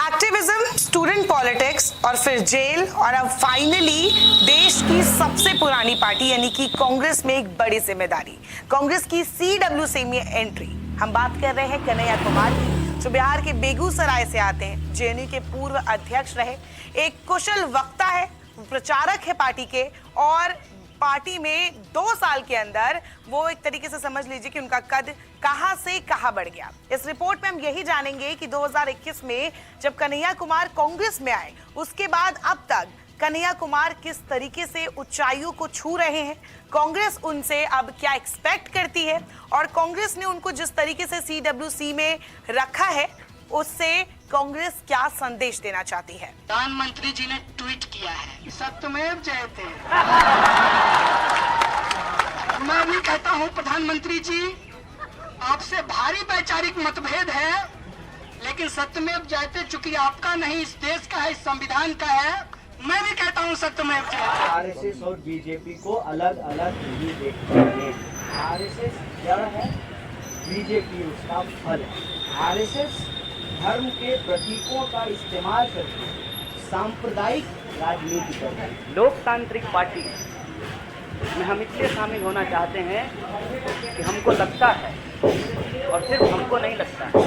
Activism, student politics और फिर jail और अब फाइनली देश की सबसे पुरानी पार्टी यानी कि कांग्रेस में एक बड़ी जिम्मेदारी, कांग्रेस की CWC में एंट्री। हम बात कर रहे हैं कन्हैया कुमार की, जो बिहार के बेगूसराय से आते हैं, JNU के पूर्व अध्यक्ष रहे, एक कुशल वक्ता है, प्रचारक है पार्टी के, और पार्टी में 2 साल के अंदर वो एक तरीके से समझ लीजिए कि उनका कद कहां से कहां बढ़ गया। इस रिपोर्ट में हम यही जानेंगे कि 2021 में जब कन्हैया कुमार कांग्रेस में आए, उसके बाद अब तक कन्हैया कुमार किस तरीके से ऊंचाइयों को छू रहे हैं, कांग्रेस उनसे अब क्या एक्सपेक्ट करती है, और कांग्रेस ने उनको जिस तरीके से CWC में रखा है उससे कांग्रेस क्या संदेश देना चाहती है। प्रधानमंत्री जी ने ट्वीट किया है, सत्यमेव जयते। मैं भी कहता हूं प्रधानमंत्री जी, आपसे भारी वैचारिक मतभेद है, लेकिन सत्यमेव जयते चूंकि आपका नहीं, इस देश का है, इस संविधान का है, मैं भी कहता हूं सत्यमेव जयते। RSS और BJP को अलग अलग नहीं देखते हैं। RSS जड़ है, BJP उसका फल है। RSS धर्म के प्रतीकों का इस्तेमाल करके सांप्रदायिक राजनीति करती है। लोकतांत्रिक पार्टी में हम इसलिए शामिल होना चाहते हैं कि हमको लगता है, और सिर्फ हमको नहीं लगता है,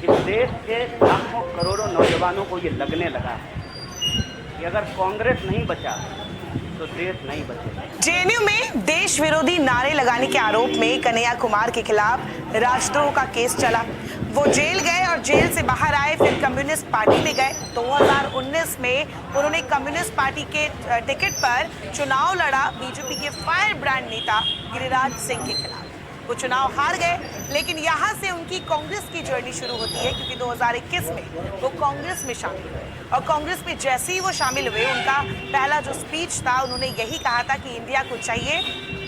इस देश के लाखों करोड़ों नौजवानों को ये लगने लगा है कि अगर कांग्रेस नहीं बचा तो देश नहीं बचेगा। JNU में देश विरोधी नारे लगाने के आरोप में कन्हैया कुमार के खिलाफ राजद्रोह का केस चला। वो जेल गए और जेल से बाहर आए, फिर कम्युनिस्ट पार्टी में गए। 2019 में उन्होंने कम्युनिस्ट पार्टी के टिकट पर चुनाव लड़ा BJP के फायर ब्रांड नेता गिरिराज सिंह के खिलाफ। वो चुनाव हार गए, लेकिन यहाँ से उनकी कांग्रेस की जर्नी शुरू होती है, क्योंकि 2021 में वो कांग्रेस में शामिल हुए, और कांग्रेस में जैसे ही वो शामिल हुए, उनका पहला जो स्पीच था, उन्होंने यही कहा था कि इंडिया को चाहिए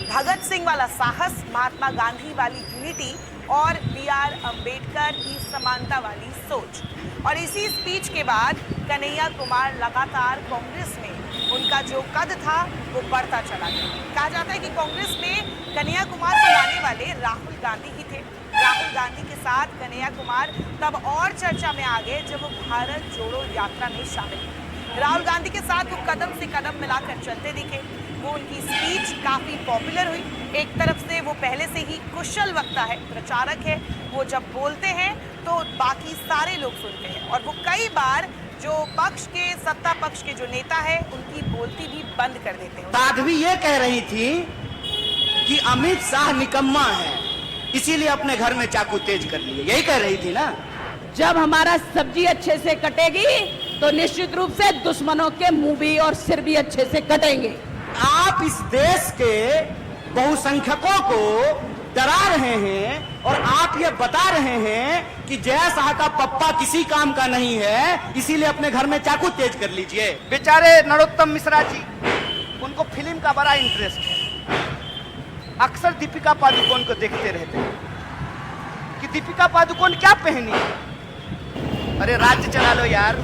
भगत सिंह वाला साहस, महात्मा गांधी वाली यूनिटी और BR अम्बेडकर की समानता वाली सोच। और इसी स्पीच के बाद कन्हैया कुमार लगातार कांग्रेस में उनका जो कद था वो बढ़ता चला गया। कहा जाता है कि कांग्रेस में कन्हैया कुमार को लाने वाले राहुल गांधी ही थे। राहुल गांधी के साथ कन्हैया कुमार तब और चर्चा में आ गए जब वो भारत जोड़ो यात्रा में शामिल हुए। राहुल गांधी के साथ वो कदम से कदम मिलाकर चलते दिखे। वो उनकी स्पीच काफी पॉपुलर हुई। एक तरफ से वो पहले से ही कुशल वक्ता है, प्रचारक है, वो जब बोलते हैं तो बाकी सारे लोग सुनते हैं, और वो कई बार जो पक्ष के, सत्ता पक्ष के जो नेता है, उनकी बोलती भी बंद कर देते हैं। साध्वी ये कह रही थी कि अमित शाह निकम्मा है, इसीलिए अपने घर में चाकू तेज कर लिए, यही कह रही थी ना। जब हमारा सब्जी अच्छे से कटेगी तो निश्चित रूप से दुश्मनों के मुंह भी और सिर भी अच्छे से कटेंगे। आप इस देश के बहुसंख्यकों को डरा रहे हैं, और आप ये बता रहे हैं कि जय शाह का पप्पा किसी काम का नहीं है, इसीलिए अपने घर में चाकू तेज कर लीजिए। बेचारे नरोत्तम मिश्रा जी, उनको फिल्म का बड़ा इंटरेस्ट है, अक्सर दीपिका पादुकोण को देखते रहते हैं कि दीपिका पादुकोण क्या पहनी। अरे राज्य चला लो यार,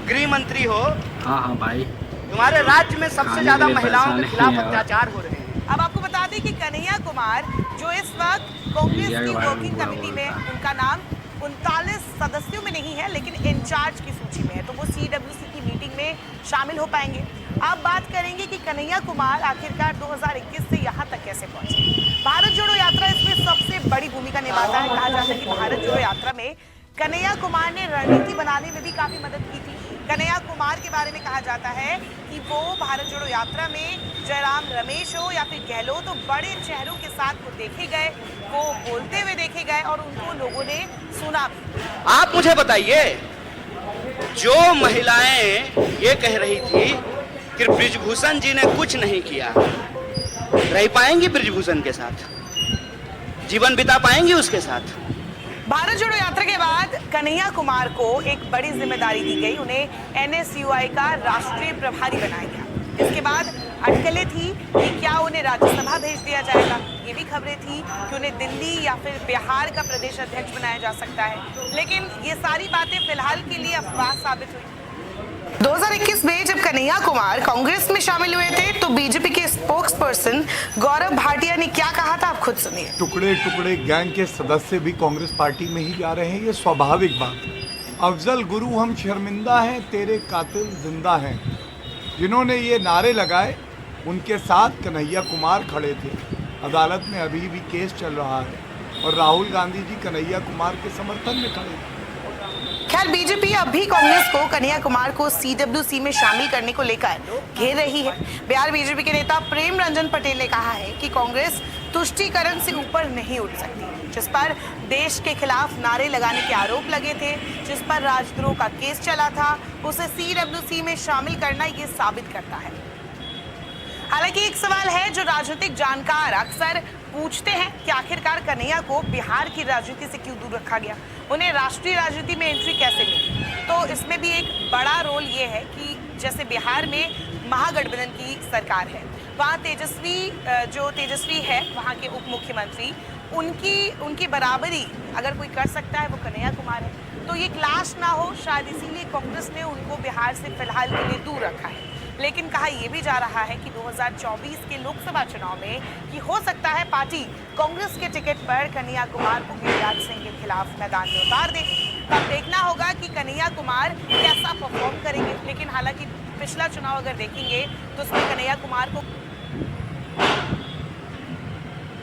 गृह मंत्री हो। हाँ भाई, तुम्हारे राज्य में सबसे ज्यादा महिलाओं के खिलाफ अत्याचार हो रहे हैं। अब आपको बता दें कि कन्हैया कुमार जो इस वक्त कांग्रेस की वर्किंग कमेटी में, उनका नाम 39 सदस्यों में नहीं है, लेकिन इंचार्ज की सूची में है, तो वो CWC की मीटिंग में शामिल हो पाएंगे। अब बात करेंगे कि कन्हैया कुमार आखिरकार 2021 से यहाँ तक कैसे पहुंचे। भारत जोड़ो यात्रा इसमें सबसे बड़ी भूमिका निभाता है। कहा जाता है कि भारत जोड़ो यात्रा में कन्हैया कुमार ने रणनीति बनाने में भी काफी मदद की थी। कन्हैया कुमार के बारे में कहा जाता है कि वो भारत जोड़ो यात्रा में जयराम रमेश हो या फिर गहलोत, तो बड़े चेहरों के साथ वो देखे गए, वो बोलते हुए देखे गए, और उनको लोगों ने सुना भी। आप मुझे बताइए, जो महिलाएं ये कह रही थी कि बृजभूषण जी ने कुछ नहीं किया, रह पाएंगी बृजभूषण के साथ, जीवन बिता पाएंगी उसके साथ? भारत जोड़ो यात्रा के बाद कन्हैया कुमार को एक बड़ी जिम्मेदारी दी गई, उन्हें NSUI का राष्ट्रीय प्रभारी बनाया गया। इसके बाद अटकलें थी कि क्या उन्हें राज्यसभा भेज दिया जाएगा, ये भी खबरें थी कि उन्हें दिल्ली या फिर बिहार का प्रदेश अध्यक्ष बनाया जा सकता है, लेकिन ये सारी बातें फिलहाल के लिए अफवाह साबित हुई। 2021 में जब कन्हैया कुमार कांग्रेस में शामिल हुए थे तो BJP के स्पोक्स पर्सन गौरव भाटिया ने क्या कहा था, आप खुद सुनिए। टुकड़े टुकड़े गैंग के सदस्य भी कांग्रेस पार्टी में ही जा रहे हैं, ये स्वाभाविक बात है। अफजल गुरु हम शर्मिंदा हैं, तेरे कातिल जिंदा हैं। जिन्होंने ये नारे लगाए उनके साथ कन्हैया कुमार खड़े थे। अदालत में अभी भी केस चल रहा है और राहुल गांधी जी कन्हैया कुमार के समर्थन में खड़े थे। खैर बीजेपी अब भी कांग्रेस को कन्हैया कुमार को सीडब्ल्यूसी में शामिल करने को लेकर घेर रही है। बिहार बीजेपी के नेता प्रेम रंजन पटेल ने कहा है कि कांग्रेस तुष्टीकरण से ऊपर नहीं उठ सकती, जिस पर देश के खिलाफ नारे लगाने के आरोप लगे थे, जिस पर राजद्रोह का केस चला था, उसे सीडब्ल्यूसी में शामिल करना ये साबित करता है। हालांकि एक सवाल है जो राजनीतिक जानकार अक्सर पूछते हैं कि आखिरकार कन्हैया को बिहार की राजनीति से क्यों दूर रखा गया, उन्हें राष्ट्रीय राजनीति में एंट्री कैसे मिली। तो इसमें भी एक बड़ा रोल ये है कि जैसे बिहार में महागठबंधन की सरकार है, वहाँ तेजस्वी है, वहाँ के उप मुख्यमंत्री, उनकी बराबरी अगर कोई कर सकता है वो कन्हैया कुमार है। तो ये क्लैश ना हो, शायद इसीलिए कांग्रेस ने उनको बिहार से फिलहाल के लिए दूर रखा है। लेकिन कहा यह भी जा रहा है कि 2024 के लोकसभा चुनाव में कि हो सकता है पार्टी कांग्रेस के टिकट पर कन्हैया कुमार को गिरिराज सिंह के खिलाफ मैदान में उतार दे। तब देखना होगा कि कन्हैया कुमार कैसा परफॉर्म करेंगे। लेकिन हालांकि पिछला चुनाव अगर देखेंगे तो उसमें कन्हैया कुमार को